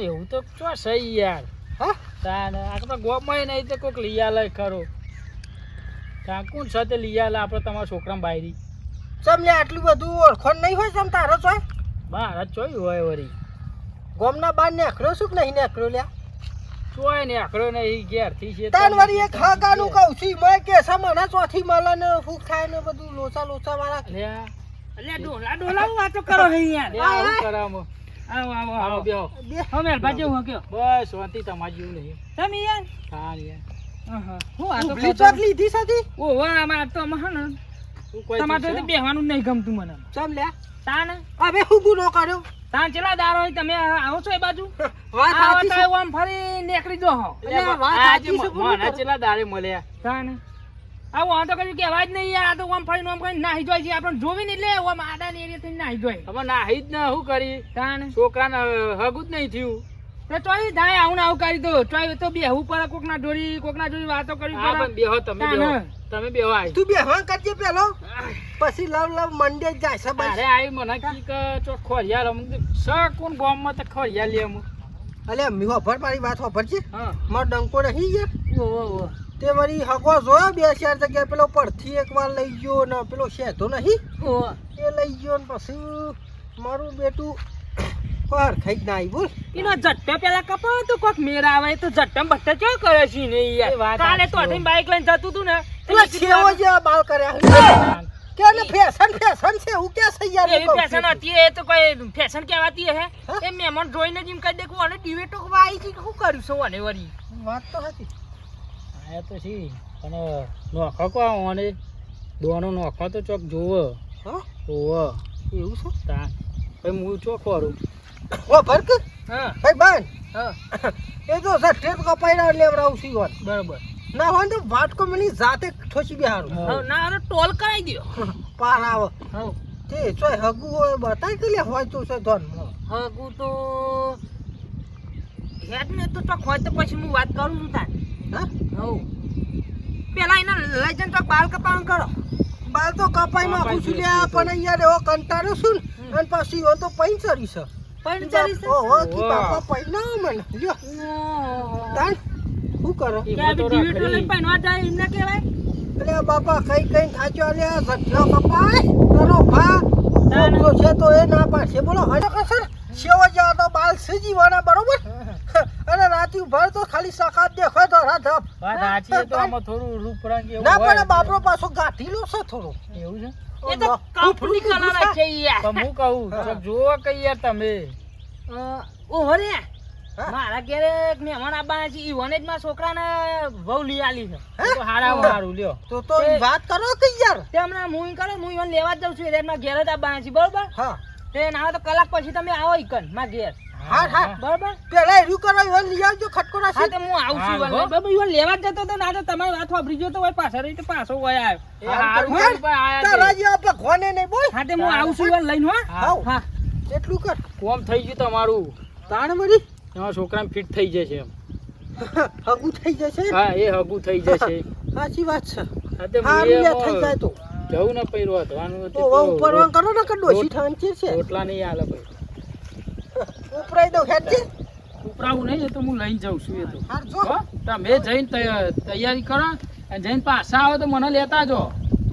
એવું તો ચો સહી યાર. હા તાને આપણે ગોમાં નહીં તો કોઈક લઈ આલે ખરો. ત્યાં કોણ છે તે લઈ આલે આપણે તમારા છોકરાને બાયરી. ચમ લે આટલું બધું ઓળખણ નહીં હોય ચમ તારો ચોય બહાર જ જોયું હોય વળી. ગોમના બાર નેકળ્યો શું કે નહીં નેકળ્યો લ્યા ચોય ને આખડો ને એ ઘેરથી છે. તાન વળી એક હગાનું કહું છું મેં કે મને ચોથી મળે ને ફૂક થાય ને બધું લોચા વાળા લ્યા અલ્યા ડોલા ડોલા વાતો કરો હે યાર. લ્યા આવું કરામો. આવો આવો આવો આવો બેહો. હમેલ બાજુ હું કયો બસ શાંતિ તમારી જેવું નહીં. તમે યાર હા યાર. હું આ તો ઉભલી ચોક લીધી સાથી ઓ વાહ આમાં તો મહાન તું કોઈ તમારે તો બેહવાનું જ નહીં ગમતું મને. ચમ લ્યા તાન હવે હું ગુનો કર્યો તાન ચેલા દારો હોય તમે આવો છો એ બાજુ વાત આવો સાચી તો છે. આમ ફરી નીકળી જો હો અલ્યા, વાત સાચી છે, બોલું મને તો. ચેલા દાડે મળ્યા. તાન આવો આ તો કશું કહેવાય જ નહીં યાર. આ તો આમ ફરી આમ કઈ નાહી જોઈ છે આપણને જોવી ને એટલે આમ આડાની એરિયા થઈને નાહી જોઈ. હવે નાહી જ ને શું કરી તાન છોકરાને હગું જ નહીં થયું. તો ચોઈ થાય આવું ને આવું કરી દો ચોઈ તો બેહવું પડે કોકના જોડી વાતો કરવી હા પણ પડે. બેહો તમે બેહો. તાને. તમે બેહો આઈ. તું બેહવાન કરજે પેલો પછી લવ મંડે જ જાય છે બસ અરે આઈ મને કીક ચો ખોરિયા રમ સ કોણ ગામમાં તો ખોરિયા લે હું. અલ્યા મી હોભર મારી વાત હોભર છે હા મારો ડંકો નહીં યાર ઓહો તે વળી હગો જોયો બે ચાર જગ્યાએ પેલો પડથી એકવાર લઈ ગયો ને પેલો શેધો નહીં ઓહો એ લઈ ગયો ને પછી મારું બેટું પર ખાઈ જ ના આવી બોલ એનો ઝટ્ટો પેલા કપાવો તો કોક મેર આવે તો ઝટ્ટમ બટ્ટા ચો કરે છે ને એ યાર વાત કાલે સાચી તો અઠીને બાઈક લઈને જતું તું ને પેલા છેવો જે બાલ કર્યા કે ને ફેશન છે હું ક્યાં થઈ યાર એવી ફેશન હતી એ તો કોઈ ફેશન કહેવાતી હે એ મહેમાન જોઈને જ એમ કહી દે કે ઓને ડિવેટો વાઈ છે કે શું કર્યું છે ઓને વળી વાત તો હતી આ તો છે પણ નોખો કો ઓને દોનો નોખો તો ચોક જોવો. હા ઓવો એવું છે તા ભાઈ હું ચો ખોરું. ઓ ભરક હા ભાઈ બાન હા એ તો સઠેર કપાઈ લેવડાવું છું વાત બરોબર ના હોય તો વાટકો મળી જાતે ઠોસી બેહારું હવે ના હવે ટોલ કરાવી દ્યો પાર આવે હા તે ચોય હગુ હોય બતાય કે લે હોય તો છે ધન હગું તો હેડ ને તો ચોક હોય તો પછી હું વાત કરું છું તાર હા હવ પેલા એના લઈ જઈને ચોક બાલ કપાવન કરો બાલ તો કપાઈ નાખું છું લ્યા પણ યાર એવો કંટાળો છું ને અને પછી એવો તો પૈસરી છે પણ ચાલી છે ઓહો કી બાપા પૈના મને લ્યો તાન શું કરો કે આ ડિવેટો લઈને પહેરવા જાય એમને કહેવાય અલે બાપા કઈ થાચ્યો લે સઠ્યો કપાય તારો ભા ઓછો છે તો એ ના પાછે બોલો હડો કસર સેવો જાવ તો બાલ સજીવાના બરોબર અને રાતી ભર તો ખાલી સકાત દેખાય તો રાધપ વાત સાચી તો આમાં થોડું રૂપ રંગ એવું ના હોય. પણ બાપરો પાછો ગાંઠીલો છે થોડો એવું છે. એ તો કંપની કલર છે યાર પણ હું કહું ચોક જોવો કઈ યાર તમે. ઓહો રે હા? મારા ઘરે એક મહેમાન આવવાના છે ઈવને જ મારા છોકરાને વહુ લઈ આલી છે તો હારા હારું લ્યો. તો વાત કરો કે યાર તે હમણાં હું ઈ કરે હું ઈવન લેવા જ જાઉં છું એટલે મારા ઘેર જ આવવાના છે બરોબર હા તે ના આવે તો કલાક પછી તમે આવો ઈકન મારા ઘેર હા હા બરોબર પેલા એરું કરો ઈવન લઈ આવજો ખટકો હા રાશી તો હું આવું છું હા, ઈવન લઈને. બરોબર ઈવન લેવા જ જતો તો ના તો તમારી વાત વાપરી ગયો તો હોય પાછળ રહી તો પાછો હોય આવ્યો એ હારું કર્યું પણ આયા તારા તે. જેવા ભગવાને નહીં બોલ હા તે હું આવું છું ઈવન લઈને હો હા. હા એટલું કર કોમ થઈ ગયું તમારું. તાણ મરી તમારા છોકરાને ફિટ થઈ જશે એમ. હગું થઈ જશે હા એ હગું થઈ જશે. સાચી વાત છે હા તે હારું લે મુએ થઈ જાય તો જવું ને પૈરો વધવાનું તો હવે ઉપરવાન કરો ને કે ડોશી ઠાંચી છે રોટલા નહીં આલે ભાઈ. ઉપરાઈ દો હેડજી ઉપરાવું નહીં એ તો હું લઈને જાઉં છું એ તો. હાર જો હો? તમે જઈને તૈયારી કરો અને જઈને પાછા આવો તો મને લેતા જો.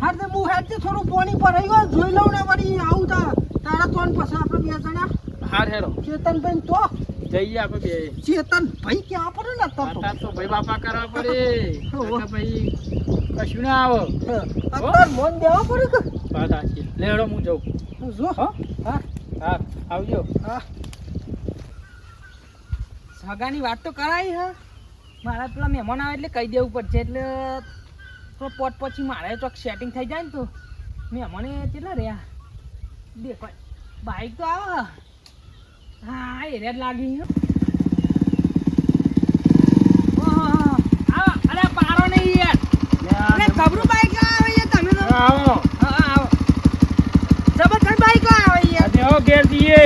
હાર તે હું હેડજી થોડું પાણી પર આવ્યો જોઈ લઉં ને વળી આવું તારા તો ને પછી આપણે બે જણા હાર હેરો ચેતનભાઈ તો જઈએ આપણે બે. ચેતનભાઈ ક્યાં પડે ને તો આટા તો ભાઈ બાપા કરવા પડે. નકર ભાઈ કશું ના આવો. અત્યારે મન દેવા પડે કે વાત સાચી. લેડો હું જાઉં. જો હો? હા હા આવજો. હા સગાની વાત તો કરાવી હે મારા પેલા મહેમાન આવે એટલે કહી દેવું પડશે એટલે તો પોટ પછી મારે ચોક સેટિંગ થઈ જાય ને તો મહેમાને કેટલા રહ્યા દેખો બાઈક તો આવે હા એ રેડ લાગી હે ઓહો આવો અરે પારો નહીં યાર અરે ખબરું બાઈક આવે યાર તમે તો આવો. હા આવો જબરજસ્ત બાઈક આવે યાર આજે હો ઘેર દઈએ.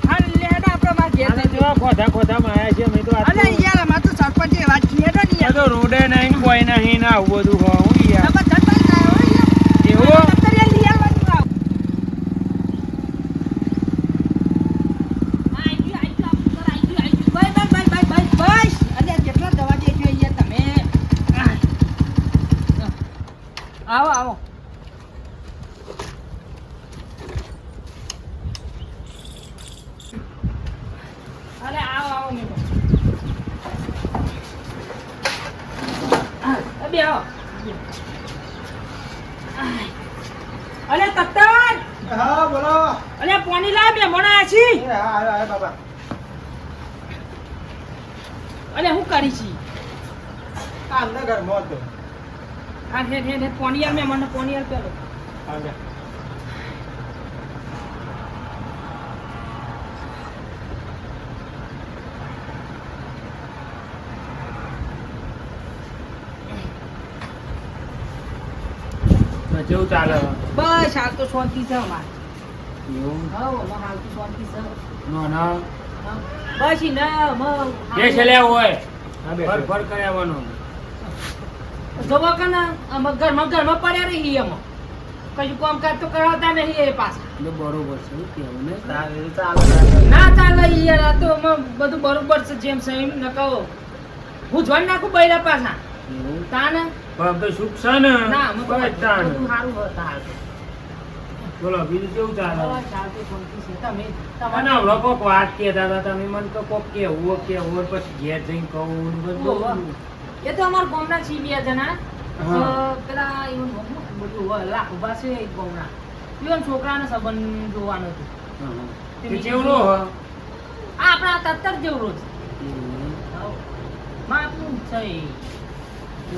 હા લેડ આપણે માર ઘેર આને જો ખોધા માયા છે અમે તો આજ અરે તો- યાર અમાર તો સરપંચ એ વાત કીએ તો આ તો રોડે નહીં કોઈ નહીં ને આવું બધું હોય. હું યાર જબરજસ્ત બાઈક આવે યાર એવું દફતર લઈ આવવાનું આવ આઈ ગયું બસ આવો આવો અરે આવો આવો મેં બે આવો અરે તત્તર હા બોલો અરે પાણી લાવ બે મોણા આછી હા આયો બાબા અરે હું કરી છી અંદર ઘરમાં હતો હા હે પાણી યાર મેં મને પાણી યાર પેલો હા કેવું ચાલે બસ હાલ તો શાંતિ છે અમારે એવું હા અમારે હાલ તો શાંતિ છે ના ના હા. બસ ઈ ના જે છેલ્લે હોય હા ફર ફર કરાવવાનો જોવા કે ના અમે ઘરમાં પડ્યા રહી એમાં કશું કામકાજ તો કરાવતા નહીં એ પાછા એટલે બરોબર છે શું કહેવું ને ચાલે ના ચાલે ઈ યાર આ તો અમે બધું બરોબર છે જેમ છે એમ ન કહો હું જોઈ નાખું બૈરા પાછા એવું તાને પણ આમ તો સુખ છે ને ના અમે તો બસ તાણ. બધું સારું હતા હાલ તો. બોલો બીજું કેવું ચાલે બસ હાલ તો શાંતિ છે તમે અને તમારે હમણાં કોક વાત કહેતા હતા તમે મને તો કોક કેવું પછી ઘેર જઈને કહું ને બધું ઓહો. એ તો અમારા ગામના છીએ બે જણા હા. પેલા એવું બધું હોય લાખ ઉભા છે એક ગામના ઈવન છોકરાને સંબંધ જોવાનો હતો હા. તે જેવડો હ આ આપણા તત્તર જેવડો છે માપનું છે એ.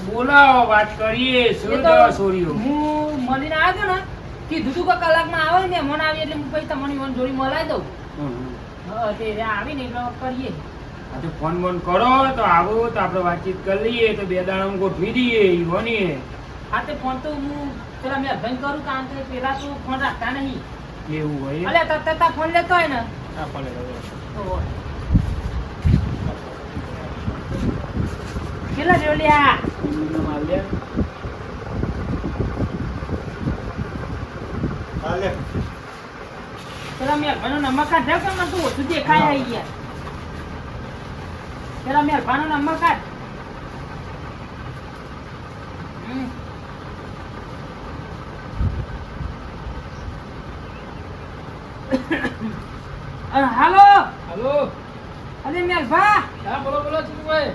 બોલાવો વાત કરીએ એ શું તો જવા છોરીઓ હું મળીને આવ્યો ને કીધું તું કે કલાકમાં આવે ને મને આવી એટલે હું પછી તમને ઈવન જોડી મલાઈ દઉં હા તે રહ્યા આવીને એટલે કરીએ આ તો ફોન બોન કરો તો આવો તો આપણે વાતચીત કરી લઈએ તો બે દાડામાં ગોઠવી દઈએ ઈ વનીએ હા તે ફોન તો હું પેલા મેં અભિયાન કરું કારણ કે પેલા તો ફોન રાખતા નહીં એવું હોય અલે તત્તર ફોન લેતો હોય ને હા, ભલે, ભલે. તો કેટલા જેવો લ્યા એમનો માલ લે. હાલે પેલા મેં અભિયાનનો નંબર કાઢ્યો કે મને તો ઓછું દેખાય આવી ગયા પેલા મેં અભિયાનનો નંબર કાઢ હમ. હાલો હાલો અરે મેલભા હા બોલો બોલો ચીકુભાઈ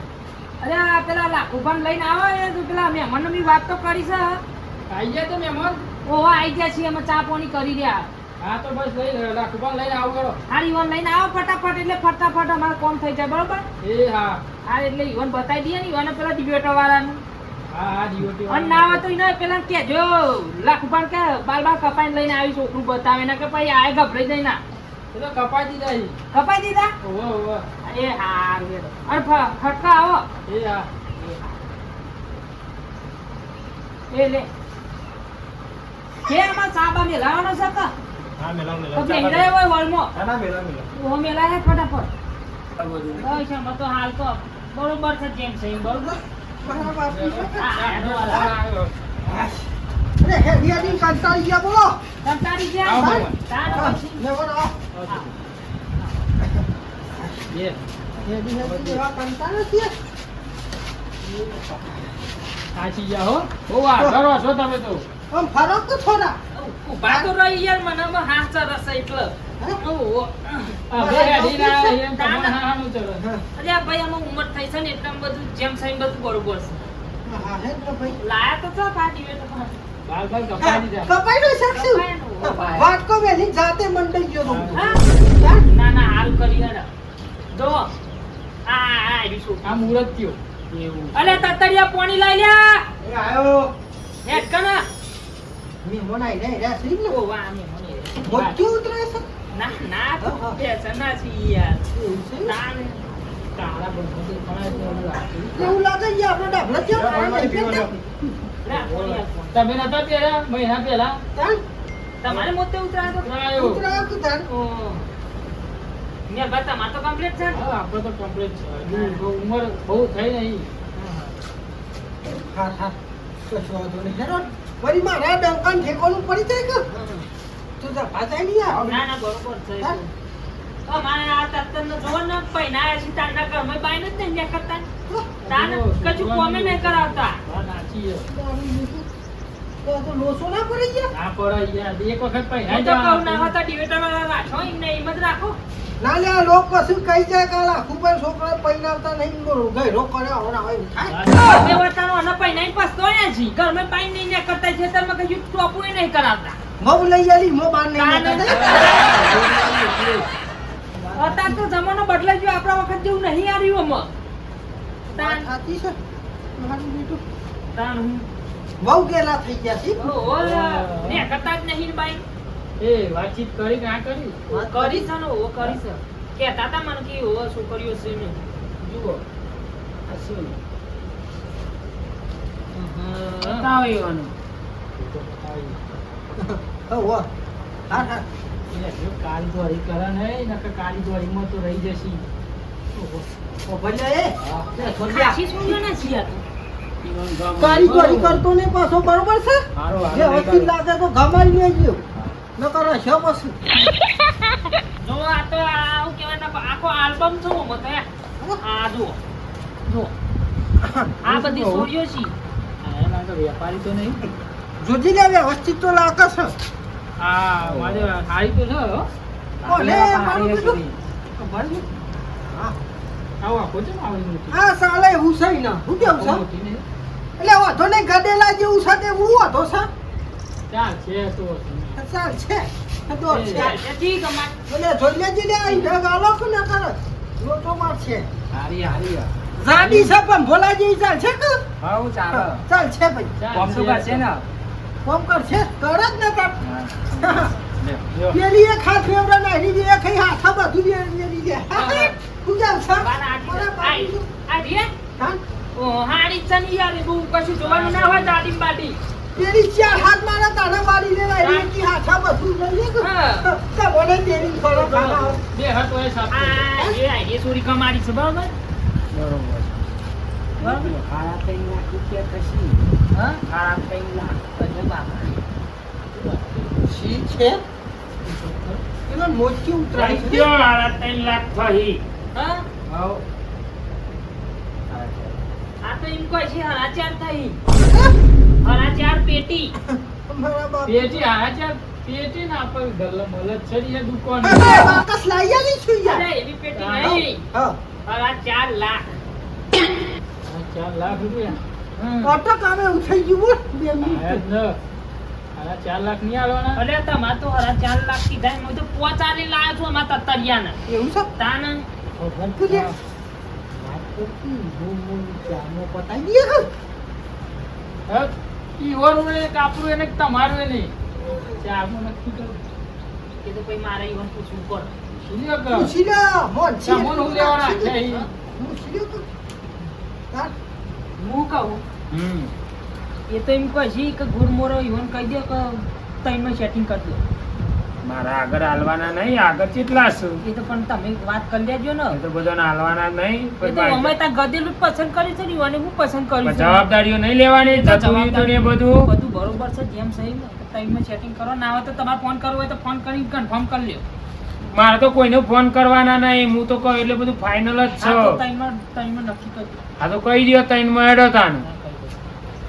અરે આ પેલા લાખુભાન લઈને આવે એ તો પેલા મહેમાનનો બી વાત તો કરી છે આઈ ગયા તો મહેમાન ઓહો આઈ ગયા છીએ અમે ચા પાણી કરી રહ્યા હા તો બસ લઈ રાખું લઈને આવું કરો હારી ઈવન લઈને આવો ફટાફટ એટલે ફટાફટ અમારે કોમ થઈ જાય બરોબર એ હા હા એટલે ઈવન બતાવી દઈએ ને ઈવન પેલા ડિબેટો વાળાનું હા હા જીઓટી અને ના હોય તો એને પેલા કેજો લાખુભાન કે બાલ બાલ કપાઈને લઈને આવી છોકરું બતાવે ને કે પછી આ ગભરાઈ જાય ના એ તો કપાઈ દીધા છે કપાઈ દીધા ઓહો ઓહો એ હારું હેડો. અને ફટકા આવો એ હા એ લે કે આમાં સાબા મેલાવાનો છે કે હા મેલા તો બેહરાય હોય વળમાં ના ના મેલા ઓહો મેલા હે ફટાફટ આ બધું બસ આમાં તો હાલ તો બરોબર છે જેમ છે એમ બરોબર હા, હેડો હાલ. અરે હેડિયાની કંટાળી ગયા બોલો કંટાળી આવો ગયા ભગવાન. તાન પછી લેવાનો હા. બે હેડી એવા કંટાળે છે સાચી ગયા હો બહુ આ કરો છો તમે તો આમ ફરક તો થોડા ઊભા તો રહી યાર મને આમાં હાથ ચરસ એટલે હે? ઓહો. આ બે હેડી ના આવે એમ તો મને હાનું ચલો અરે આ ભાઈ આમાં ઉંમર થઈ છે ને એટલે આમ બધું જેમ છે એમ બધું બરોબર છે હા હે તો ભાઈ લાયા તો ચા પાટી વેટ પણ બાલ બાલ કપાઈ દીધા કપાઈ નો શકશું કપાય ને. વાત કો વેલી જાતે મંડાઈ ગયો તો હા? ના ના હાલ કરી યાર જો આ આવી શું આ મુહૂર્ત થયો એવું અલે તતરિયા પાણી લઈ લ્યા એ આયો હેડ કના મી મોનાઈ રે રે સી ને ઓ વાહ મે મને મોટી ઉતરે છે ના ના હા, હા. બે સના છી યાર એવું છે ના ને કાળા બંધ પણ એવું લાગે છે આપણે ડાબલા છે લે પાણી આપ. તમે નતા પહેર્યા મહિના પહેલા તમારે મોતે ઉતરાય તો ઉતરાયો. ઉતરાયો તો તાર ઓ મે બતા માં તો કમ્પ્લીટ છે ને? હા આપણે તો કમ્પ્લીટ છે હજુ ઉંમર બહુ થઈ નહીં હા હા કશો વાંધો નહીં હેરો વળી મારા ડંકાન ઠેકોનું પડી જાય કે તું જા પાછા નહીં આવ ના ના બરોબર છે હા? અમારે આ તત્તર નો જોર ને પૈના છે તારના ઘરમાં બાઈ નથી ને ન્યા કરતા તાન કશું કોમે નહીં કરાવતા હા નાચી એ તો લોસો ના પડી ગયા ના પડાય યાર એક વખત હું પહેરાઈ તો કહું જવાનું. ના હોય તો ડિવેટર વાળા રાખો એમને એમ જ રાખો ના લે આ લોક કશું કહી જાય કાલ આખું પર છોકરા પૈનાવતા નહીં ગયરો કરે હવે હવે થાય બે વટાનો અને પૈનાઈ પસ્તો અહીંયા છી ઘરમાં પાઈ નહીં ને કરતા છે તમે કશું ટોપું નહીં કરાવતા મો લઈ આલી મો બાર નહીં અત્યારે તો જમાનો બદલાઈ ગયો આપણા વખત જેવું નહીં આવ્યું અમે તાન સાચી છે મારું બેટું તાન હું બહુ ગેલા થઈ ગયા છે ને કરતા જ નહીં બાઈ એ વાતચીત કરી કે ના કરી કરી છે ને ઓ કરી છે કહેતા હતા મને કે ઓ છોકરીઓ છે ને જુઓ આ શું બતાવો એવાનું હો હા હા એટલે કાળી દોરી કરે ને નકર કાળી દોરીમાં તો રહી જશે. ઓ ભલ્યા એ ખાસી છોકરીઓ ના છીએ આ તો. કારીગરી કરતો ને પાછો બરોબર છે હારો જે વસ્તુ લાગે તો ગમાડી લેજો ન કરો છો પછી જો આ તો આવું કહેવાય ને આખો આલ્બમ છો મતે આ જુઓ જુઓ આ બધી છોકરીઓ છે એના તો વેપારી તો નહીં. જોજી લે વ્યવસ્થિત તો લાગે છે આ મારે હારી તો છે હો. કોને આ મારું હારી કીધું? હતી. ભરજો. હા આવો આખો છે ને આવી મોટી. આ સાલે હું સહી ના હું કેવું છે મોટી નહીં. એટલે વાંધો નહીં ગડેલા જેવું સાથે હું વાંધો છે ચાલ છે તો ચાલ છે તો છે ઠીક અમાર એટલે જોઈ લેજે લે આ ઈંડા ગાલો કે ના કરે લોટો માર છે હારી હારી જાડી છે પણ ભોલા જેવી ચાલ છે કે હાઉ ચાલો ચાલ છે ભાઈ કોમ તો છે ને કોમ કર છે કર જ ને કર લે લ્યો. પેલી એક હાથ ફેવડા નાખી દે એક હાથ બધું દે દે દે તું ચાલ છે બાર આડી આ રે હા ઓ હાડી ચની યાર બહુ કશું જોવાનું ના હોય દાડી બાડી પેલી ચાર હાથ મારા તાને મારી લેવા એની કી હાથા બધું લઈ લે કે હા. તે બોલે તેરી થોડો ખાના બે હાથ હોય સાથે. આ એ છોરી કમાડી છે બરાબર બરોબર. બરાબર હારા 3 લાખ રૂપિયા થશે. હા આ 3 લાખ અજે બાપા સી છે એનો મોચી ઉતરાય છે હારા 3 લાખ થઈ. હા હાઉ. આ તો એમ કહે છે હરા ચાર થઈ હરા ચાર પેટી મારા બાપ પેટી હારા ચાર પેટી ના પર ગલ્લો મલત છે ને દુકાન. અરે બાકસ લાઈ આલી છું યાર અરે એવી પેટી નહીં હા હરા 4 લાખ હારા 4 લાખ રૂપિયા. ઓટો કામે ઉઠાઈ ગયું બોલ બે હારા મિનિટ જ ન. હારા 4 લાખ નહીં આલવાના. અરે તમાર તો હરા 4 લાખ કીધા હું તો પોચાલી લાવ્યો છું અમાર તતરિયાના એવું છે તાન ભરતું છે વાત કરતી હું ચાનો પતાઈ દે કે હા, ઈ ઓરું ને કાપરું એને તમારું એને. ચારનું નક્કી કરો. એ તો પછી મારે ઈવન પૂછવું પડે સુન્યો કે? પૂછી લે મોન છે સામાન હું લેવાના છે ઈ? પૂછી લે તું તાર હું કહું હમ. એ તો એમ કહે છે કે ગુરમોરો ઈવન કહી દે કે તઈમાં સેટિંગ કરી દો મારા આગળ હાલવાના નહીં, આગળ કેટલા છે? એ તો પણ તમે વાત કરી લેજો ને એ તો બધાને હાલવાના નહીં. એ તો અમે ત્યાં ગધેલું જ પસંદ કર્યું છે ને ઈવને હું પસંદ કર્યું પણ છે જવાબદારીઓ નહીં લેવાની. એ તો જતું રહ્યું તો ને બધું. બધું બરોબર છે જેમ સહી ને તઈમાં સેટિંગ કરો ના હોય તો તમારે ફોન કરવો હોય તો ફોન કરી કન્ફર્મ કરી લ્યો મારે તો કોઈને ફોન કરવાના નહીં. હું તો કહું એટલે બધું ફાઇનલ જ હા તો છે. તઈમાં નક્કી કરી દો આ તો કહી દો 3 માં હેડો તાનું.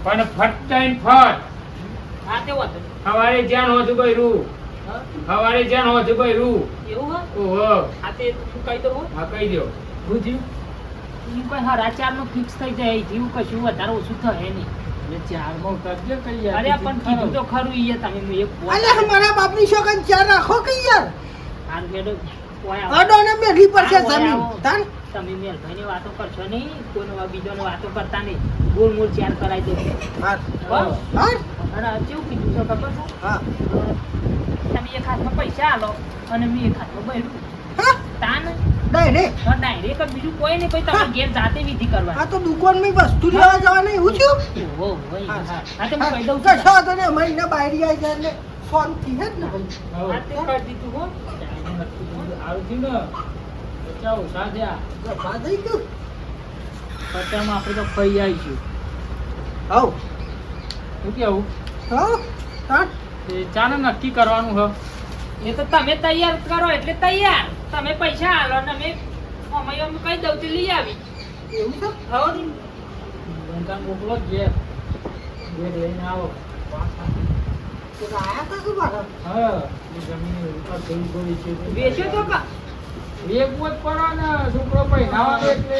પણ ફટ થઈને ફટ. હા તે વાત સવારે જ્યાં હોતું કર્યું. સવારે જ્યાં હોતું કર્યું. એવું હા ઓહો. આ તે શું કહી દઉં હા કહી દો. હું જીવ ઈ કોઈ હરા ચાર નો ફિક્સ થઈ જાય જીવ કશું વધારે ઓછું થાય નહીં એટલે 4 માં કરજે કઈ યાર. અરે પણ કીધું તો ખરું ઈ તમે મેં એક અલે મારા બાપની છોકન ચાર રાખો કે યાર આ મેડો ઓય આવો. અડો ને મેલી પર છે હા, ઓય જમીન આવો. તાન તમે મેલભાઈને વાતો કરશો નહીં કોઈનો બીજોને વાતો કરતા નહીં ગોળ મૂળ ચાર કરાઈ દો હા બસ. હા અને આ કેવું કીધું છે ખબર છે હા તમે એક હાથમાં પૈસા આલો અને મેં એક હાથમાં બૈરું હા તાન નહીં રે ડાયરેક્ટ બીજું કોઈ નહીં પછી તમારે ઘેર જાતે વિધિ આ કરવાની તો દુકાનમાં વસ્તુ લેવા જવાના એવું થયું ઓહો હોય હા તો હું કહી દઉં છું કશો વાંધો નહીં મહિને બહાર આવી જાય એટલે શાંતિ હે જ ને ભાઈ હવે. આ તે કરી દીધું હો આવું થયું ને. બચાવો સાધ્યા. જમા થઈ ગયું પચામાં આપણે તો ખાઈ આવીશું. હવ શું કેવું? હા તાન એ ચાને નક્કી કરવાનું હ. એ તો તમે તૈયાર કરો એટલે તૈયાર તમે પૈસા આલો ને અમે અમે કહી દઉં તો લઈ આવી એવું છે હવે બંકાને મોકલો જ ઘેર. ઘેર લઈને આવો. તો આયા તા કે બાર હા એ જમીન ઉપર થોડી છે વેચ્યો તો કા એક બોજ પડો ને છોકરો પહેરાવાનો એટલે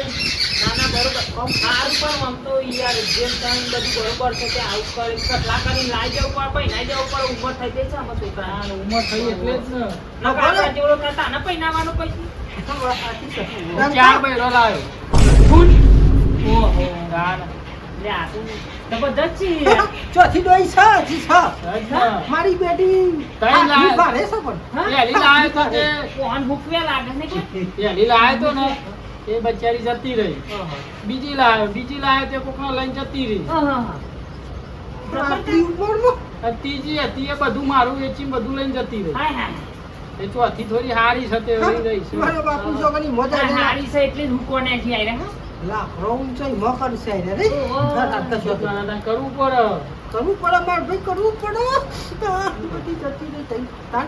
ના ના બરોબર સારું પણ આમ તો યાર જેમ ટાઈમ બધું બરોબર છે કે આવું કરી કટલા કરીને લાઈ જવું પડે પૈના જવું પડે ઉંમર થઈ જાય છે આમાં છોકરા આ ઉંમર થઈ એટલે જ ને ના કાકા જેવડો કરતા ને પૈનાવાનો પૈસી ચાર બૈરો લાવ્યો ઓહો ગાન લે આ તું જબરદસ્ત છે યાર. ચોથી ડોઈ છે જી છે હા. મારી બેટી તઈ આટલી લાય. ભારે છે પણ હા? પહેલી લાવ્યો તો તે કોણ ભૂખવ્યા લાગે ને કે પહેલી લાવ્યો તો ને એ બચારી જતી રહી બીજી લાવ્યો તે કોકનો લઈને જતી રહી આટલી ઉંમરમાં અને ત્રીજી હતી એ બધું મારું વેચીને બધું લઈને જતી રહી હાય હાય એ ચોથી થોડી હારી છે તે રહી રહી છે મારા બાપુ છોકરી મજા આ લે હારી છે એટલે જ હુકો ને છે આયરે હા લાખ રોંગ છે મકર છે રે ઓહો. કરવું પડે કરવું પડે માર ભાઈ કરવું પડે બધી જતી રહી તઈ તાર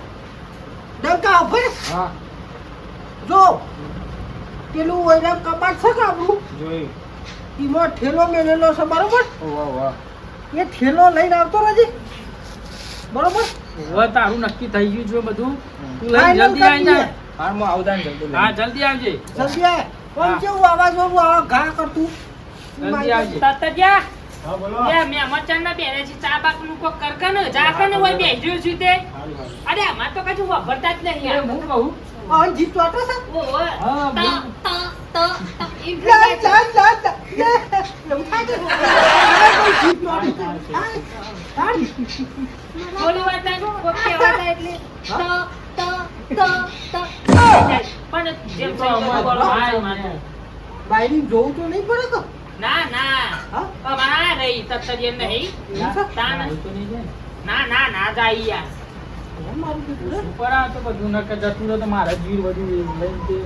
ડંકા ઉપર હા જો પેલું ઓયરામ કપાટ છે કે આપણું જોયું ઈમાં ઠેલો મેલેલો છે બરોબર વાહ વાહ એ ઠેલો લઈને આવતો રહેજે બરોબર હવે તારું નક્કી થઈ ગયું છે બધું તું લઈને Final જલ્દી આવી કરી જા દે. હા હું આવતા હા જલ્દી આવજે જલ્દી આય કોણ હા. કેવું આવાજ વાળું આવા ઘા કરતું જલ્દી આવજે તતજ્યા હા બોલો લે મે મચાન ના બેરે છે ચા બાક નું કોક કરકા ને જાકે ને હોય બેહ્યો છું તે અરે આમાં તો કશું વાપરતા જ નહીં યાર હું કહું આ જીત વાટો છે ઓહો હા, ત ત ત એમ લા લા લા લા એવું થાય છે કોઈ જીત વાટો છે તારી બોલી વાત કોક કહેવાતા એટલે ત ત ત પણ જેમ તો અમારે બોલો ભાઈ માને. બાયરી જોવું તો નહીં પડે તો ના ના હા અમારા રહી તતજ્યા નહીં એવું છે? તાન ભાઈ તો નહીં જાય ને. ના ના ના જાય યાર હવે મારું દીકરું રે. ઉપર આ તો બધું નકર જતું રહે તો મારે જ વીર બધું લઈને તે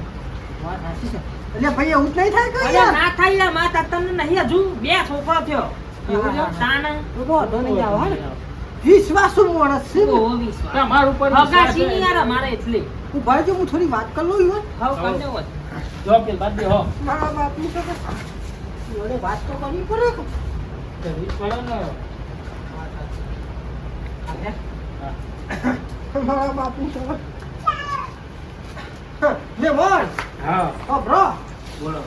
વાત સાચી છે. એટલે ભાઈ એવું જ નહીં થાય કે અરે યાર ના થાય યાર માં તતન નહીં હજુ બે છોકરો થયો એવું છે? તાન તો વાંધો નહીં આવે હે ને. વિશ્વાસુ માણસ છે ને. ઓહો વિશ્વાસ તમારા ઉપર હગા વિશ્વાસ છે છે. ને યાર અમારે એટલે હું ભાઈ જો હું થોડી વાત કરી લઉં ઈવન. હવ કરને હોય જો પેલ બાદ દે હો મારા બાપની સાથે જોડે વાત તો કરવી પડે કે. કરવી જ પડે ને. મારા બાપની સાથે મહેમાન હા અભરો બોલો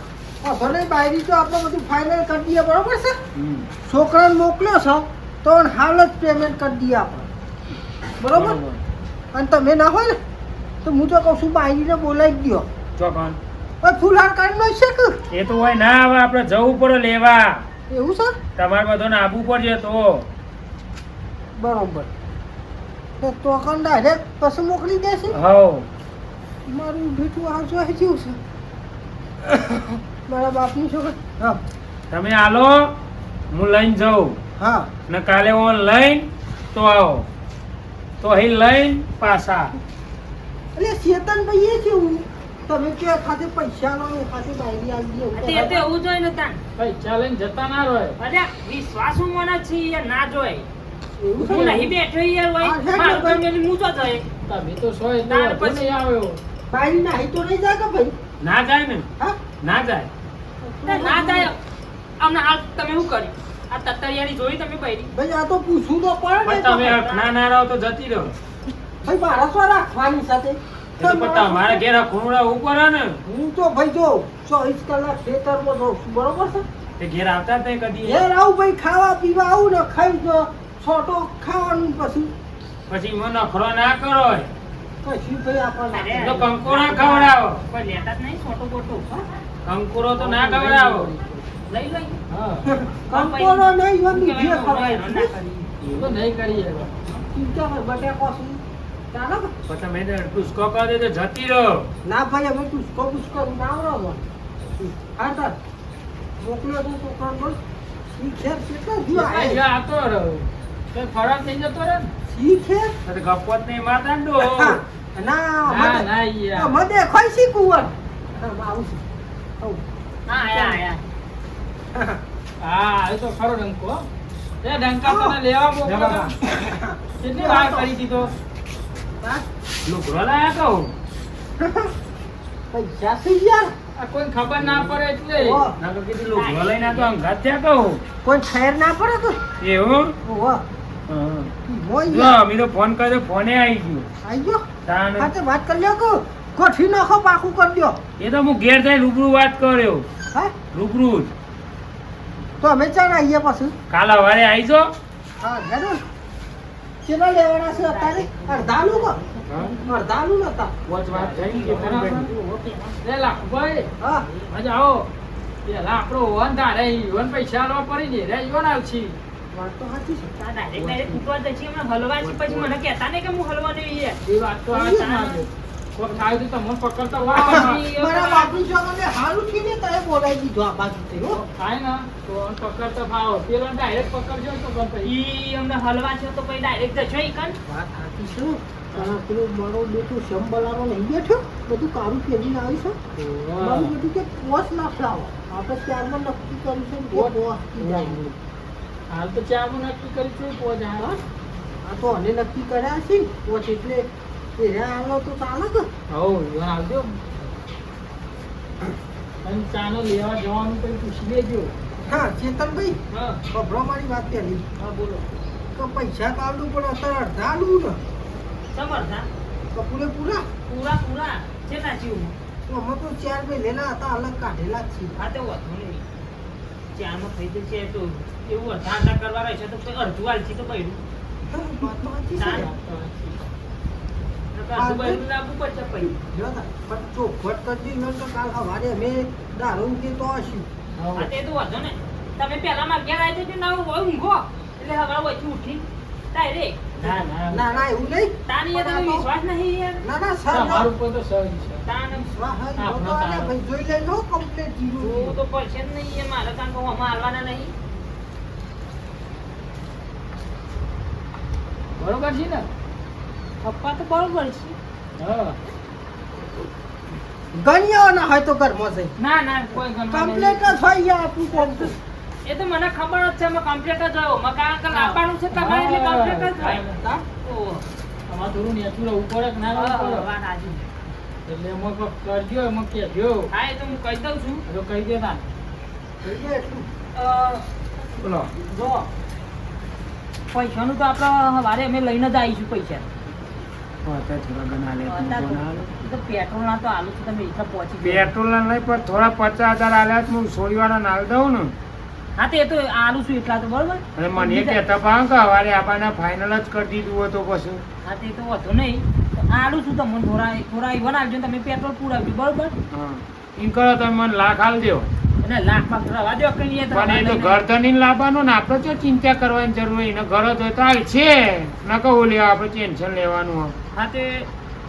ભલે બાયરી તો આપણે બધું ફાઇનલ કરી દઈએ બરોબર છે હમ. છોકરાને મોકલ્યો છો તો હાલ જ પેમેન્ટ કરી દઈએ આપણે બરોબર અને તમે ના હોય ને તો હું તો કહું છું બાયરીને બોલાવી દો ચોકન હવે ફૂલહાર કાઢનો છે કે એ તો હોય ના હવે આપણે જવું પડે લેવા એવું છે તમારે બધાને આવવું પડશે તો બરોબર તો કણ ડાયરેક્ટ પછી મોકલી દેશે હવ મારું બેટું આ જોઈ જેવું છે મારા બાપની છોકરી હા તમે આલો હું લઈને જાઉં હા ને કાલે હું લઈને તો આવો તો અહીં લઈને પાછા એટલે ચેતનભાઈ એ કેવું તમે કે ખાતે પૈસા લો એ ખાતે બાયરી આવી તે તે એવું જોઈ ને તાન પૈસા લઈને જતા ના રહે અરે વિશ્વાસુ મને છે યાર ના જોય એવું હું નહીં બેઠો યાર હોય હા, છે મારું કે કામ એની હું તો જાય તમે તો સો એટલે તાર વધુ પછી- નહીં આવ્યો બાયરી નાહી તો નહીં જાય કે ભાઈ ના જાય ને હા ના જાય તે ના જાય અમને હાલ તમે શું કર્યું આ તતરિયાની જોઈ તમે બૈરી ભાઈ આ તો પૂછવું તો પડે પણ ને તમે ના ના રહો તો જતી રહો ભાઈ મારા શું રાખવાની સાથે એ તો પણ તમારે ઘેર ખૂણા ઉપર ને હું તો ભાઈ જો 24 કલાક ખેતરમાં રહું છું બરોબર છે તે ઘેર આવતા જ નહીં કદી ઘેર આવું ભાઈ ખાવા પીવા આવું ને ખાઈ જો છોટો ખાવાનું પછી પછી મને નખરો ના કરો પછી ભાઈ આપણને તો કંકોરો ખવડાવો કોઈ લેતા જ નહીં છોટો બોટો કંકોરો તો ના ખવડાવો લઈ લઈ હા કંકોરો નહીં એવા બીજે ખવાય ના કરી એ તો નહીં કરીએ ચિંતા ભાઈ બટેકો શું ચાલો કે? પણ તમે ટુસ્કો કરી દે તો જતી રહો ના ભાઈ અમે ટુસકો પુસકો ના આવડો હા સર મોકલ્યો તો છોકરાને બોલ શીખે કેટલા જીવ અહીં આવે આવતો રહો તો ખરાબ થઈ જતો રહે ને શીખે તો ગપત નહીં મારતા ને ડો. ના ના મને ના યાર મને દેખાય છે કુંવર આવું છું આવું. હા આયા આયા હા એ તો ખરો ડંકો એ ડંકા તને લેવા મોકલો તો. કેટલી વાર કરી દીધો હા? લુગડો લાયા કહું પૈસા છે યાર આ કોઈ ખબર ના પડે એટલે ઓહ. ના તો કીધું લુગડો લઈને આ તો અંગાત થયા કહું કોઈ ખેર ના પડે તો એવું ઓહો હા. મોય જો યાર. અમીરો ફોન કર્યો ફોને આવી ગયો આઈ ગયો તાણ હા તે વાત કરી લ્યો કો ગોઠવી નાખો પાકું કરી દ્યો એ તો હું ઘેર જઈને રૂબરૂ વાત કર્યો હા રૂબરૂ જ. તો અમે ચાલ આવીએ પાછું કાલ સવારે આવી જો હા જરૂર કેટલા લેવાના છે અત્યારે અડધાનું કો અડધાનું નતા વચ વાત થઈ કે બરાબર લે લાખભાઈ હા મજા આવો પેલા આપણો વન ધારે ઈવન પૈસા આલવા પડી ને રે ઈવન આવછી વાત તો સાચી છે આ ડાયરેક્ટ ફૂટવા જશે હમણાં હલવા છે પછી મને કહેતા નહીં કે હું હલવા નહીં યાર એ વાત તો આ ચાલે કોક થાય તો તમને પકડતા હા, હોય મારા બાપુ છોકરાને હારું થી ને તારે બોલાવી દીધો આ બાજુથી, હો. થાય ને તો પકડતા ભાવ પેલો ડાયરેક્ટ પકડજો તો બંધ થઈ ઈ અમને હલવા છે તો પછી ડાયરેક્ટ જશો ઈ કન વાત સાચી છે પણ આ પેલો મારો બેટો શંબલાનો નહીં બેઠો બધું કારું પહેરીને આવી છે મારું બેટું કે પોસ ના લાવો આપણે ત્યારમાં નક્કી કર્યું છે કે પોસ થી જાય. હાલ તો ચામાં નક્કી કરી છે પોજા હા? આ તો અને નક્કી કર્યા છે પોસ એટલે એ હાલો તો ચાલે કે હો ઈવન આવજો અને ચાનો લેવા જવાનું કઈ પૂછી લેજો હા ચેતનભાઈ હા ખબરો મારી વાત પહેલી હા બોલો તો પૈસા કાઢું પણ અત્યારે અડધા આલું ને સમરતા તો પૂરેપૂરા પૂરા પૂરા કેટલા જીવ તો અમે તો 4 પહેલેલા હતા અલગ કાઢેલા જ છીએ આ તો વધુ નહીં ચારમાં થઈ જશે તો એવું અડધા કરવા રહેશે તો પછી અડધું હાલશે તો પડ્યું વાત તો સાચી છે. અડધું પડ્યું લાગવું પડશે પછી જો તા, પણ ચોખવટ કરજી ન તો કાલ સવારે અમે દારૂ કે તો હશું. હા તે તો વધુ ને તમે પહેલા માં ઘેર આવી જજો ના હોય ઊંઘો એટલે હવે વચ્ચે ઉઠી ડાયરેક્ટ ના ના ના ના એવું નહીં તાની એ તમે વિશ્વાસ નહીં યાર ના ના સર તમારું ઉપર તો સહજ છે તાન વાહ, હા, ઈ તો આને ભાઈ જોઈ લેજો કમ્પ્લીટ જીરું હું તો પડશે જ નહીં એ મારે કારણ કે હું આમાં હાલવાના નહીં બરોબર છે ને પપ્પા તો બરોબર છે હા ગણ્યો ના હોય તો ઘરમાં જઈ ના ના કોઈ ગણવા કમ્પ્લીટ જ હોય યાર આપણું કોમ તો. એ તો મને ખબર જ છે મેં કમ્પ્લીટ જ આવ્યો મેં કારણ કે લાવવાનું છે તમારે એટલે કમ્પ્લીટ જ થાય ઓહો. અમારે થોડું નેચું રહેવું પડે કે ના રહેવું હા, પડે વાત સાચી. એટલે એમાં કોક કરજો એમાં કહેજો હા એ તો હું કહી દઉં છું તો કહી દેતા જોઈએ એટલું. અ, બોલો જો પૈસાનું તો આપણે વારે અમે લઈને જ આવીશું પૈસા થોડા ગણા લે એ તો પેટ્રોલ ના તો આલુ છે તમે એટલા પહોંચી ગયા. પેટ્રોલ ના નહીં પણ થોડા 50,000 આલ્યા તો હું સોળીવાળા નાલ દઉં ને હા તો એ તો આલુ છું એટલા તો બરોબર અને મને એ કહેતા પાઉં કે હવારે આપણને ફાઇનલ જ કરી દીધું હોય તો પછી હા તો એ તો વધુ નહીં તો આલુ છું તમને થોડા ઈવન આવજો ને તમે પેટ્રોલ પૂરાવજો બરોબર હા એમ કરો તમે મને લાખ આલ દો અને લાખ માં રવા દો કઈ પણ એ તો ઘર ધણીને લાવવાનો ને આપણે તો ચિંતા કરવાની જરૂર નહીં એને ઘર જ હોય તો હાલ છે ન કહું લેવા આપણે ટેન્શન લેવાનું હોય. હા તે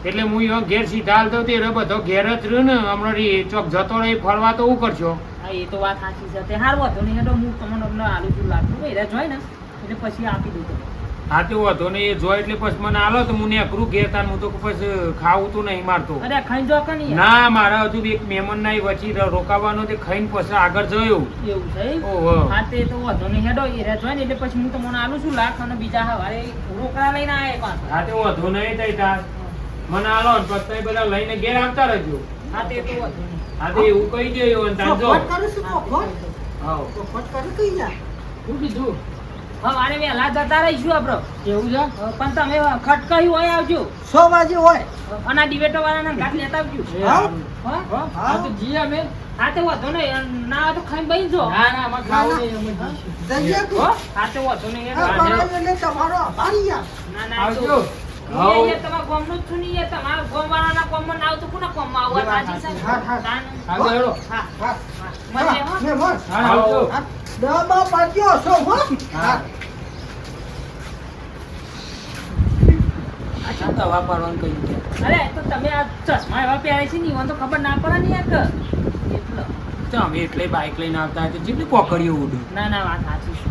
એટલે હું એવો ઘેર સીધા હાલ દઉં તો એ બધો ઘેર જ રહ્યો ને હમણાં રી ચોક જતો રહી ફરવા તો હું કરશો હા એ તો વાત સાચી છે તે હારું હતું નહીં તો હું તમને અમને આલુ છું લાગતું એ જોઈ ને એટલે પછી આપી દઉં તમને. હા તે વાંધો નહીં એ જોઈ એટલે પછી મને આલો તો હું નેકરું ઘેર તાન હું તો પછી ખાવું તો નહીં મારતો અરે ખાઈ જો કે નહીં ના મારા હજુ એક મહેમાન ના વચ્ચે રોકાવાનો તે ખાઈને પછી આગળ જયો એવું છે એમ? ઓહો હા તે તો વધુ નહીં હેડો એ જોઈ ને એટલે પછી હું તમને આલુ છું લાખ અને બીજા હવારે રોકડા લઈને આવ્યા પાછા. હા તે વાંધો નહીં થઈ તાર મને આલો ને પછી તમે બધા લઈને ઘેર આવતા રહેજો હા તે તો વધુ નહીં હા તો એવું કહી દેજો અને તાર જો ચોખવટ કરે છે ચોખવટ. હાવ ચોખવટ કરે કઈ યાર. શું કીધું હવારે વહેલા જતા રહીશું આપડે કેવું છે પણ તમે ખટકાયું હોય આવજો 100 વાગે હોય અને આ ડિબેટો વાળાના ઘાટ લેતા આવજો હા? હા? હા હા તો જી અમે હા તે વધુ નહીં ના હોય તો ખાઈને બેસી જાઓ. ના ના અમે ખાવું નહીં અમે જઈશું. જઈએ તું. હો? હા તે વધુ નહીં હા, હેડો. બરાબર, એટલે તમારો આભાર યાર. ના ના એ તો- આવજો હું અહીંયા તમારા ગામનો જ છું ને યાર. તમારા ગામવાળાના ગામમાં ના આવું તો કોના ગામમાં આવું? આ સાચી છે? હા, હા. તાન. આવજો હેડો હા, હા. હા. મળીએ, હો. મહેમાન. હા આવજો હા, દવા પાડજો, હશો, હો? હા. આ દવા પાડવાનું કહી ગયા અરે તો તમે આ ચશ્મા એવા પહેરે છે ને ઈવન તો ખબર ના પડે ને યાર કે. એટલે. તો અમે એટલે બાઇક લઈને આવતા હોય તો જેટલી પોકડીઓ ઉડું ના ના વાત સાચી છે.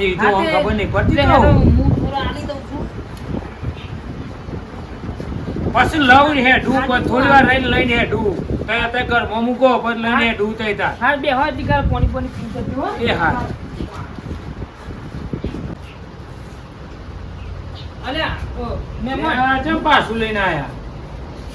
એ તો હા, તે- ખબર નહીં પડતી તે તો હેડો, હું થોડો આલી દઉં છું. પછી લઉં ને હેઠું પણ થોડી વાર રહીને લઈને હેઠું તય અત્યારે ઘરમાં મૂકો પછી લઈને હેઠું તય તાર હા બે હોય દીકરા પોણી પોણી પી જજો, હો. એ હા અલ્યા ઓ, મહેમાન આ ચમ પાછું લઈને આયા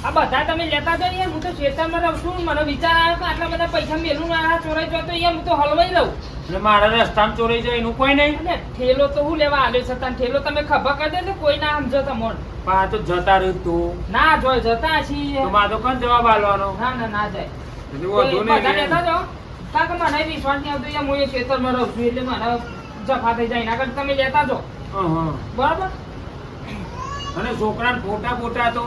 આ બધા તમે લેતા જાઓ યાર, હું તો ખેતરમાં રહું છું. મને વિચાર આવ્યો કે આટલા બધા પૈસા મેલું ના ચોરાઈ જાય તો યાર હું તો હલવાઈ લઉં. એટલે મારા રસ્તામાં ચોરાઈ જાય એનું કોઈ નહીં. અને ઠેલો તો હું લેવા આવ્યો છતાં ઠેલો તમે ખભા કરી દે તો કોઈ ના સમજો તમોન. પણ આ તો જતા રહ્યું તું ના જોય જતા છીએ. તો મારો કોણ જવાબ આલવાનો? ના જાય. એટલે વધુ બધા નહીં લેતા જાઓ. કારણ કે મને વિશ્વાસ નહીં આવતો યાર, હું એ ખેતરમાં રહું છું એટલે મને જફા થઈ જાય. એના કરતા તમે લેતા જાઓ. હા. બરાબર. અને છોકરાને ફોટા ફોટા તો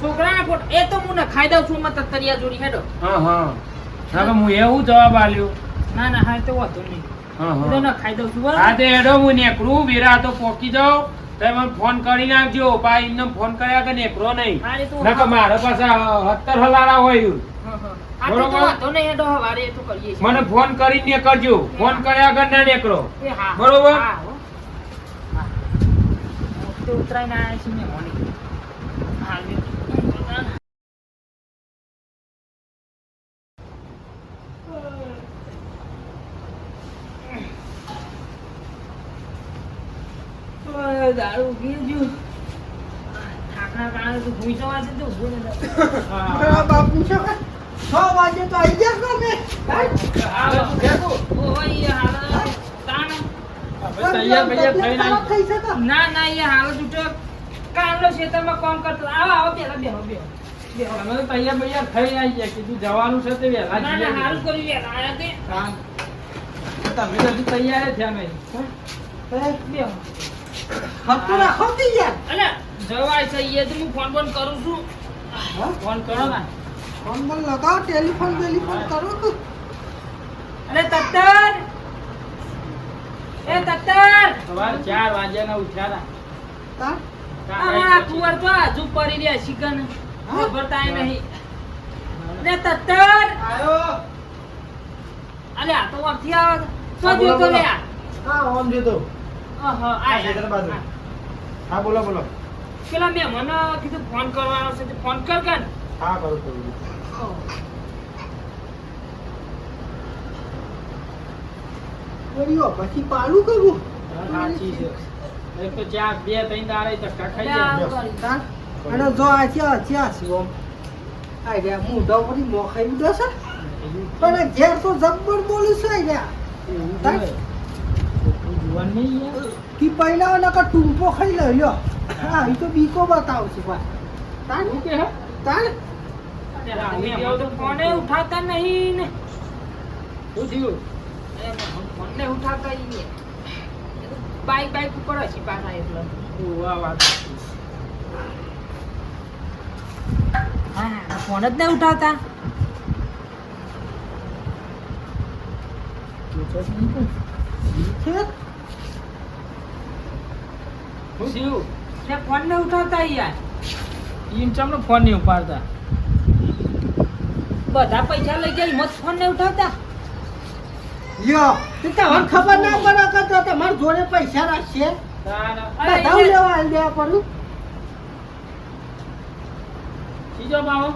છોકરાના ફોટો એ તો હું નખાઈ દઉં છું. માં તતરિયા જોડી હેડો. હા. હું એવું જવાબ આલ્યો. ના હા તો વાંધો નહીં. હું તો નખાઈ દઉં છું. બરાબર. હા તે હેડો હું નેકરું વેરા તો પોકી જાઉં. તમે મને ફોન કરી નાખજો. ભાઈ એમને ફોન કર્યા કે નેકરો નહીં. હા, એ તો નકર મારા પાસે 70 હલારા હોય એવું. આ તો બરોબર. વાંધો નહીં હેડો હવારે એ તો કરીએ છીએ. મને ફોન કરીને કરજો. ફોન કર્યા વગર ના નેકરો. એ હા. બરોબર. હા, હો. હા. તો ઉતરાઈને આવ્યા છીએ ને મોર્નિંગ. હા લ્યો. દારૂ પીજું થાકના કારણે તો ભૂઈ જવા છે તો ઊભો ને મારા બાપુ છે કે 6 વાગે તો આવી ગયા છો કે થઈ શકે ના એ હાલ જૂઠો કાલનો ખેતરમાં કામ કરતો. આવો પેલા બેહો અમે તો તૈયાર બૈયાર થઈ આવી ગયા. કીધું જવાનું છે તે વહેલા ના જઈએ. હાલ કરી વેલા આયા તે તમે તો હજી તૈયાર જ થયા નહીં. બેહો. હતું રાખો કે યાર અલે જવાય છે એ તો હું ફોન કરું છું. ફોન કરો ને. ફોન બોલ લગાવો ટેલિફોન કરો કે અલે તત્તર એ તત્તર સવારે 4 વાગ્યાના ઉઠ્યા તા આ કુંવર તો હજુ પડી રહ્યા શિકન ખબર તાય નહીં. અલે તત્તર આયો અલે આ તો વાપથી આવે તો જોતો લે આ. હા ઓમ જોતો ઓહો આ ખેતર બાજુ. હા બોલો પેલા મેં મને કીધું ફોન કરવાનો છે તે ફોન કર કર. હા કરું ઓરિયો પછી પાલું કરું સાચી છે. એક તો 2-3 દાડે ધક્કા ખાઈ લે જાય. આવું કરી. તા અને જો આ છે ઓમ આ ગયા મુંડા ઉપરથી મોખાઈ દીધો છે પણ ઘેર તો જબ્બર બોલું છે ગયા એવું તા છે. જુવાન નહીં યાર. કી પહેલા નકા ટૂંપો ખાઈ લ્યો હા એ તો બીકો બતાવશે ભાઈ તાન એવું કે હે? તાન મેં તો ફોને ઉઠાવતા નહીં ને. શું થયું? ફોનને ઉઠાવતા ઈ ને. બાઈક ઉપર હશે પાછા એટલે. આ વાત સાચી. હા ફોન જ નહીં ઉઠાવતા. છે શું? ને ફોન ને ઉઠાવતા યાર. ઈમ ચમનો ફોન નહીં ઉપાડતા. બધા પૈસા લઈ ગયા હિંમત ફોન ને ઉઠાવતા. યો તે તમને ખબર ના પડે કે તો તમારા જોડે પૈસા રાખશે તારા બધા લેવા આલ દેવા પડું સીજો બાવો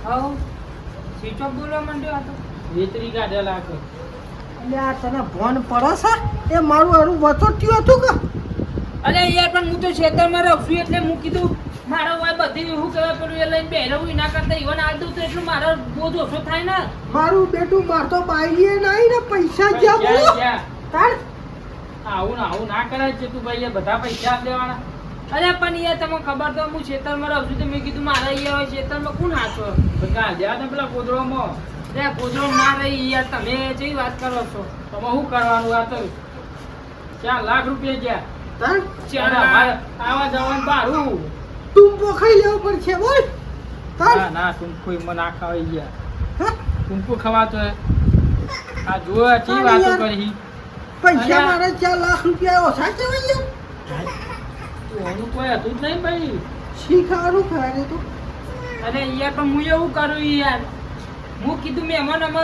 હવ સ્વિચ ઓફ બોલવા માંડ્યો આ તો. વેતરી કાઢ્યા લાગે. એટલે આ તને ભોન પડે છે એ મારું હારું વચોટ્યું હતું કે અરે યાર પણ હું તો ખેતરમાં રહું છું એટલે હું કીધું મારો વાય બધી શું કહેવાય પેલું એ લઈને બેહરવું એના કરતા ઈવન આલ દઉં તો એટલું મારો બોજ ઓછો થાય ને. મારું બેટું માર તો બાઈએ નહીં ને પૈસા જ્યાં બોલો તાર આવું ના કરાય છે તું ભાઈ. એ બધા પૈસા આપ દેવાના. અરે પણ યાર તમને ખબર તો હું ખેતરમાં રહું છું તો મેં કીધું મારા અહીંયા હોય ખેતરમાં કોણ હાચો. બધા દેવા ને પેલા કોદળોમાં. રે ગોદડો ના રહી યાર તમે જેવી વાત કરો છો. તમે શું કરવાનું? આ તો 4 લાખ રૂપિયા ગયા. તાર ચાર અમારે આવા જવાનું ભાડું. ટૂંપો ખાઈ લેવો પડશે બોલ તાર ના ટૂંકુ એમાં ના ખાવાઈ ગયા. હા? ટૂંકુ ખવાતો હે. આ જો ચી અરે વાતો યાર. કરી. પૈસા અરે. મારે 4 લાખ રૂપિયા ઓછા કહેવાય યાર એનું કોઈ હતું જ નહીં ભાઈ. શીખાવાનું ખરા તો અરે યાર પણ હું એવું કરું યાર. હું કીધું મહેમાન અમે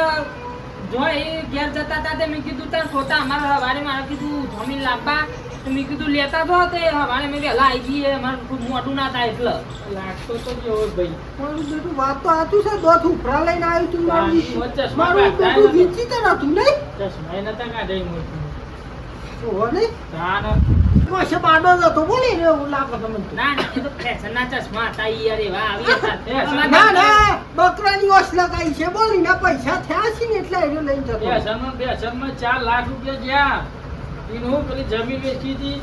જો એ ઘેર જતા હતા તે મેં કીધું તાર છોટા અમારા હવારે મારે કીધું જમીન લાવવા તો મેં કીધું લેતા તો તે હવારે મેં વહેલા આવી ગઈ અમારે ખૂબ મોટું ના થાય એટલે. લાગતો તો જેવો જ ભાઈ. મારું બેટું વાત તો સાચું છે દોત ઉપરા લઈને આવ્યું તું તારી વચ્ચે સ્માર્ટ મારું વાત થાય બેટું ને. વીંચી તો નતું નહીં ચશ્માય નતા કાઢ્યા એમ. ઓહો નહીં તાન પાસે બાડો જ હતો બોલી રે એવું લાગે તમને તો. ના ના એ તો ફેશનના ચશ્મા હતા ઈ યાર એવા આવી હતા ના ના બકરાની ઓસ લગાઈ છે બોલી ના પૈસા થયા છે ને એટલે એને લઈને જતો બે હજારમાં 4 લાખ રૂપિયા ગયા એનું હું પેલી જમીન વેચી હતી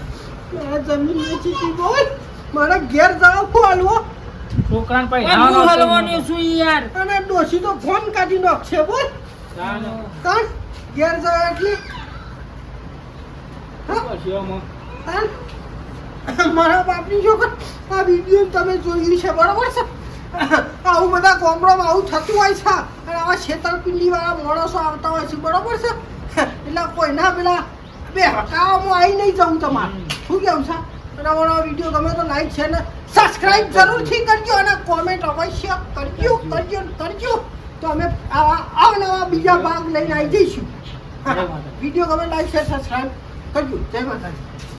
મેં જમીન વેચી હતી બોલ મારા ઘેર જાવ ફોલવો છોકરાને હું પૈસા હલવાનો છું ઈ યાર અને ડોશી તો ફોન કાઢી નાખશે બોલ કાન ઘેર જાવ એટલે કાન મારા બાપની છોકર આ વિડીયો તમે જોયું છે બરોબર છે આવું બધા કોમરોમાં આવું થતું હોય છે અને આવા છેતરપિંડી વાળા માણસો આવતા હોય છે બરોબર છે એટલે કોઈના પેલા બે હટાવવામાં આવી નહીં જવું તમારે શું કેવું છે અને અમારો વિડીયો ગમે તો લાઈક છે ને સબસ્ક્રાઇબ જરૂરથી કરજો અને કોમેન્ટ અવશ્ય કરજો તો અમે આવા અવનવા બીજા ભાગ લઈને આવી જઈશું વિડીયો ગમે લાઈક છે સબસ્ક્રાઇબ કરજો જય માતાજી.